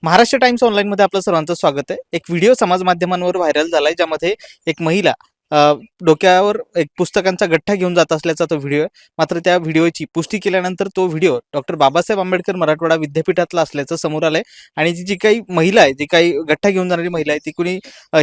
Maharashtra times ऑनलाईनमध्ये आपलं सर्वांचं स्वागत आहे. एक व्हिडिओ समाज माध्यमांवर व्हायरल झालाय, ज्यामध्ये एक महिला डोक्यावर एक पुस्तकांचा गठ्ठा घेऊन जात असल्याचा तो व्हिडिओ आहे. मात्र त्या व्हिडिओची पुष्टी केल्यानंतर तो व्हिडिओ डॉक्टर बाबासाहेब आंबेडकर मराठवाडा विद्यापीठातला असल्याचं समोर आलंय. आणि जी काही महिला आहे, जी काही गठ्ठा घेऊन जाणारी महिला आहे, ती कुणी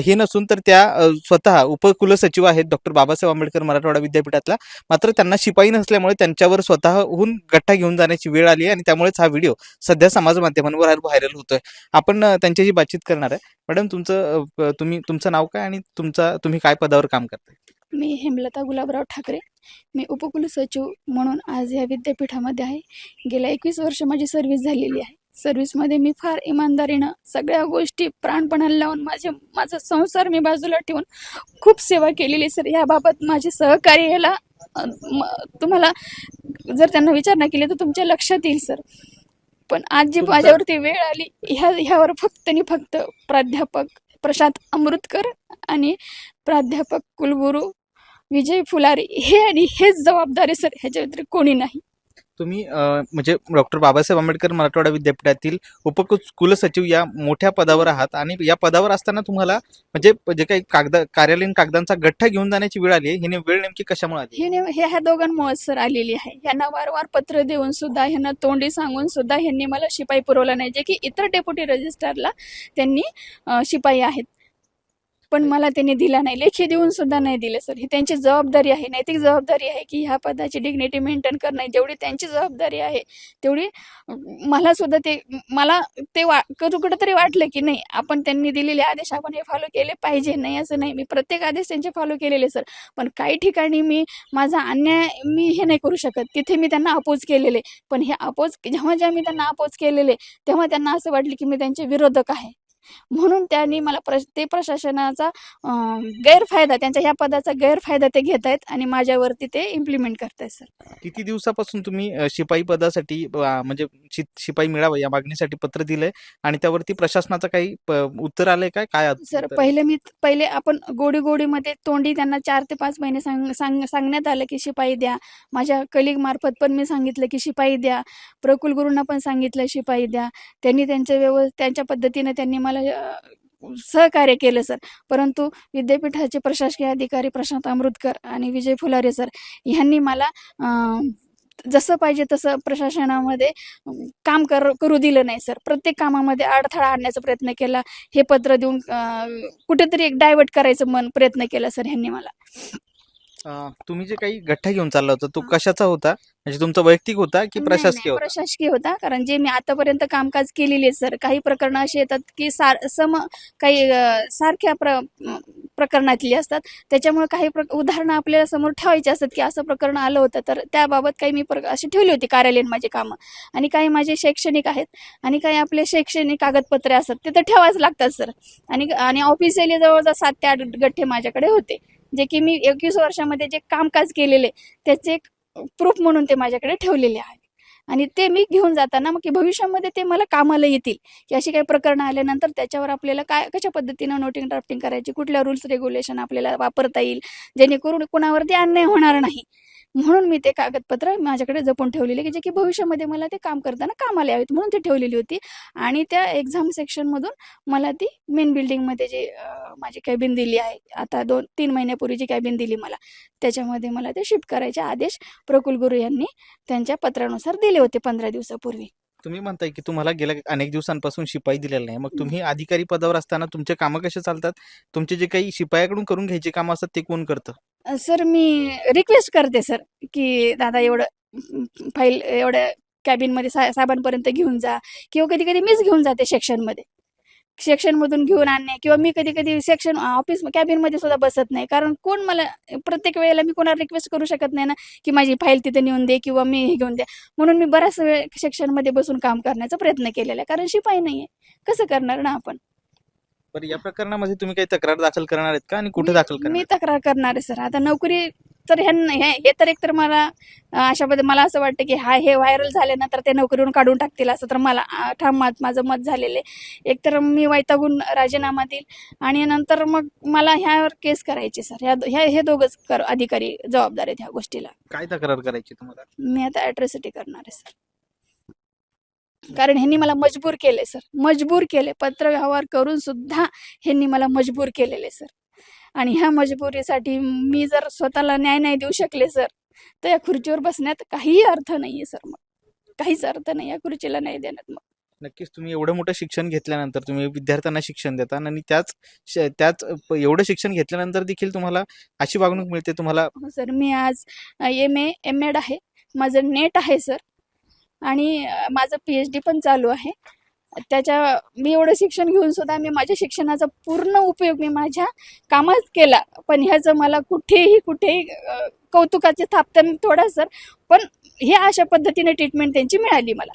हे नसून तर त्या स्वतः उपकुलसचिव आहेत डॉक्टर बाबासाहेब आंबेडकर मराठवाडा विद्यापीठातला. मात्र त्यांना शिपाई नसल्यामुळे त्यांच्यावर स्वतःहून गठ्ठा घेऊन जाण्याची वेळ आली आहे आणि त्यामुळेच हा व्हिडिओ सध्या समाज माध्यमांवर व्हायरल होतोय. आपण त्यांच्याशी बातचीत करणार आहे. मॅडम, तुमचं नाव काय आणि तुम्ही काय पदावर काम करताय? मी हेमलता गुलाबराव ठाकरे. मी उपकुलसचिव म्हणून आज या विद्यापीठामध्ये आहे. गेल्या 21 वर्ष माझी सर्व्हिस झालेली आहे. सर्व्हिसमध्ये मी फार इमानदारीनं सगळ्या गोष्टी प्राणपणाला लावून माझा संसार मी बाजूला ठेवून खूप सेवा केलेली सर. याबाबत माझे सहकारी याला तुम्हाला जर त्यांना विचारणा केली तर तुमच्या लक्षात येईल सर. पण आज जी माझ्यावरती वेळ आली ह्यावर फक्त आणि फक्त प्राध्यापक प्रशांत अमृतकर आणि प्राध्यापक कुलगुरू विजय फुलारी हेच जबाबदारी सर. ह्याच्या व्यतिरिक्त कोणी नाही. तुम्ही म्हणजे डॉक्टर बाबासाहेब आंबेडकर मराठवाडा विद्यापीठातील उपकुलसचिव या मोठ्या पदावर आहात आणि या पदावर असताना तुम्हाला म्हणजे जे काही कार्यालयीन कागदांचा गठ्ठा घेऊन जाण्याची वेळ आली, ही वेळ नेमकी कशामुळे आली? ह्या दोघांमुळे सर आलेली आहे. ह्यांना वारंवार पत्र देऊन सुद्धा, ह्यांना तोंडी सांगून सुद्धा ह्यांनी मला शिपाई पुरवला नाही, जे की इतर डेप्युटी रजिस्ट्रारला त्यांनी शिपाई आहेत, पण मला त्यांनी दिला नाही. लेखी देऊन सुद्धा नाही दिले सर. ही त्यांची जबाबदारी आहे, नैतिक जबाबदारी आहे की ह्या पदाची डिग्निटी मेंटेन करणं. जेवढी त्यांची जबाबदारी आहे तेवढी मला सुद्धा मला कुठंतरी वाटलं की नाही, आपण त्यांनी दिलेले आदेश आपण हे फॉलो केले पाहिजे. नाही असं नाही, मी प्रत्येक आदेश त्यांचे फॉलो केलेले सर. पण काही ठिकाणी माझा अन्याय मी हे नाही करू शकत, तिथे मी त्यांना अपोज केलेले. पण हे जेव्हा मी त्यांना अपोज केलेले तेव्हा त्यांना असं वाटलं की मी त्यांचे विरोधक आहे. म्हणून त्यांनी मला ते प्रशासनाचा गैरफायदा, त्यांच्या ह्या पदाचा गैरफायदा ते घेत आहेत आणि माझ्यावरती ते इम्प्लिमेंट करतायत सर. किती दिवसापासून तुम्ही शिपाई पदासाठी म्हणजे शिपाई मिळावं या मागणीसाठी पत्र दिलंय आणि त्यावरती प्रशासनाचं काही उत्तर आलंय काय? काय सर, पहिले आपण गोडीमध्ये तोंडी त्यांना 4 ते 5 महिने सांगण्यात आलं की शिपाई द्या. माझ्या कलिग मार्फत पण मी सांगितलं की शिपाई द्या. प्रकुल गुरूंना पण सांगितलं शिपाई द्या. त्यांनी त्यांच्या पद्धतीने त्यांनी मला सहकार्य केलं सर. परंतु विद्यापीठाचे प्रशासकीय अधिकारी प्रशांत अमृतकर आणि विजय फुलारे सर ह्यांनी मला जसं पाहिजे तसं प्रशासनामध्ये काम करू दिलं नाही सर. प्रत्येक कामामध्ये अडथळा आणण्याचा प्रयत्न केला. हे पत्र देऊन कुठेतरी एक डायव्हर्ट करायचं प्रयत्न केला सर ह्यांनी मला. तुम्ही जे काही गठ्ठा घेऊन चालला होता तो कशाचा होता? म्हणजे तुमचा वैयक्तिक होता की प्रशासकीय होता? प्रशासकीय होता. कारण जे मी आतापर्यंत कामकाज केलेली आहे सर, काही प्रकरणं अशी येतात की काही सारख्या प्रकरणातली असतात. त्याच्यामुळे काही उदाहरणं आपल्याला समोर ठेवायची असतात की असं प्रकरण आलं होतं, तर त्याबाबत काही मी अशी ठेवली होती कार्यालयीन माझी कामं. आणि काही माझे शैक्षणिक आहेत आणि काही आपले शैक्षणिक कागदपत्रे असतात, ते तर ठेवायच लागतात सर. आणि ऑफिशियली जवळजवळ 7 ते 8 गठ्ठे माझ्याकडे होते, जे की मी 21 वर्षामध्ये जे कामकाज केलेले त्याचे एक प्रूफ म्हणून ते माझ्याकडे ठेवलेले आहे. आणि ते मी घेऊन जाताना मग की भविष्यामध्ये ते मला कामाला येतील, की अशी काही प्रकरणं आल्यानंतर त्याच्यावर आपल्याला कशा पद्धतीनं नोटिंग ड्राफ्टिंग करायची, कुठल्या रूल्स रेग्युलेशन आपल्याला वापरता येईल, जेणेकरून कुणावरती अन्याय होणार नाही. म्हणून मी ते कागदपत्र माझ्याकडे जपून ठेवलेले, की जे की भविष्यामध्ये मला ते काम करताना कामाला यावेत म्हणून ते ठेवलेली होती. आणि त्या एक्झाम सेक्शनमधून मला ती मेन बिल्डिंगमध्ये जे माझी कॅबिन दिली आहे, आता 2-3 महिन्यापूर्वी जी कॅबिन दिली मला, त्याच्यामध्ये मला ते शिफ्ट करायचे आदेश प्रकुल गुरू यांनी त्यांच्या पत्रानुसार दिले होते 15 दिवसापूर्वी. तुम्ही म्हणताय की तुम्हाला गेल्या अनेक दिवसांपासून शिपाई दिलेला नाही, मग तुम्ही अधिकारी पदावर असताना तुमचे कामं कसे चालतात? तुमचे जे काही शिपायाकडून करून घ्यायचे कामं असतात ते कोण करतं? सर, मी रिक्वेस्ट करते सर, की दादा एवढं फाईल एवढ्या कॅबिनमध्ये साहेबांपर्यंत घेऊन जा, किंवा कधी कधी मीच घेऊन जाते सेक्शनमधून घेऊन आणणे, किंवा मी कधी कधी सेक्शन ऑफिस कॅबिनमध्ये सुद्धा बसत नाही. कारण कोण मला प्रत्येक वेळेला मी कोणाला रिक्वेस्ट करू शकत नाही ना, की माझी फाईल तिथे नेऊन दे किंवा मी हे घेऊन दे. म्हणून मी बराच वेळ सेक्शनमध्ये बसून काम करण्याचा प्रयत्न केलेला आहे, कारण शिपाई नाही आहे, कसं करणार ना आपण. बरं, या प्रकरणामध्ये तुम्ही काही तक्रार दाखल करणार आहेत का आणि कुठे दाखल करणार? मी तक्रार करणार आहे सर. आता नोकरी तर हे तर एकतर मला अशाबद्दल मला असं वाटतं की हे व्हायरल झाल्यानंतर ते नोकरीवरून काढून टाकतील, असं तर मला ठाम माझं मत झालेलं आहे. एकतर मी वैतागून राजीनामा देईल आणि नंतर मग मला ह्यावर केस करायची सर. हे दोघंच अधिकारी जबाबदार आहेत ह्या गोष्टीला. काय तक्रार करायची तुम्हाला? मी आता ॲट्रॉसिटी करणार आहे सर. कारण ह्यांनी मला मजबूर केले सर, मजबूर केले, पत्रव्यवहार करून सुद्धा ह्यांनी मला मजबूर केलेले सर. आणि ह्या मजबुरीसाठी मी जर स्वतःला न्याय नाही देऊ शकले सर, तर या खुर्चीवर बसण्यात काहीही अर्थ नाहीये सर. मग काहीच अर्थ नाही या खुर्चीला नाही देण्यात. मग नक्कीच तुम्ही एवढं मोठं शिक्षण घेतल्यानंतर तुम्ही विद्यार्थ्यांना शिक्षण देता आणि एवढं शिक्षण घेतल्यानंतर देखील तुम्हाला अशी वागणूक मिळते तुम्हाला. हो सर, मी आज MA, MEd आहे, माझं नेट आहे सर, आणि माझं PhD पण चालू आहे. मी एवढं शिक्षण घेऊन सुद्धा मी माझ्या शिक्षणाचा पूर्ण उपयोग मी माझ्या कामात केला, पण ह्याचं मला कुठेही कौतुकाचे थापतं थोडा सर, पण हे अशा पद्धतीने ट्रीटमेंट त्यांची मिळाली मला.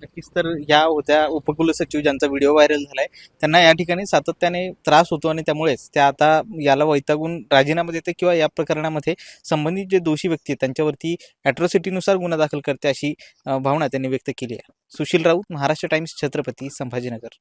नक्कीच. तर या होत्या उपकुलसचिव ज्यांचा व्हिडिओ व्हायरल झालाय, त्यांना या ठिकाणी सातत्याने त्रास होतो आणि त्यामुळेच त्या आता याला वैतागून राजीनामा देते किंवा या प्रकरणामध्ये संबंधित जे दोषी व्यक्ती आहेत त्यांच्यावरती ॲट्रॉसिटीनुसार गुन्हा दाखल करते, अशी भावना त्यांनी व्यक्त केली आहे. सुशील राऊत, महाराष्ट्र टाइम्स, छत्रपती संभाजीनगर.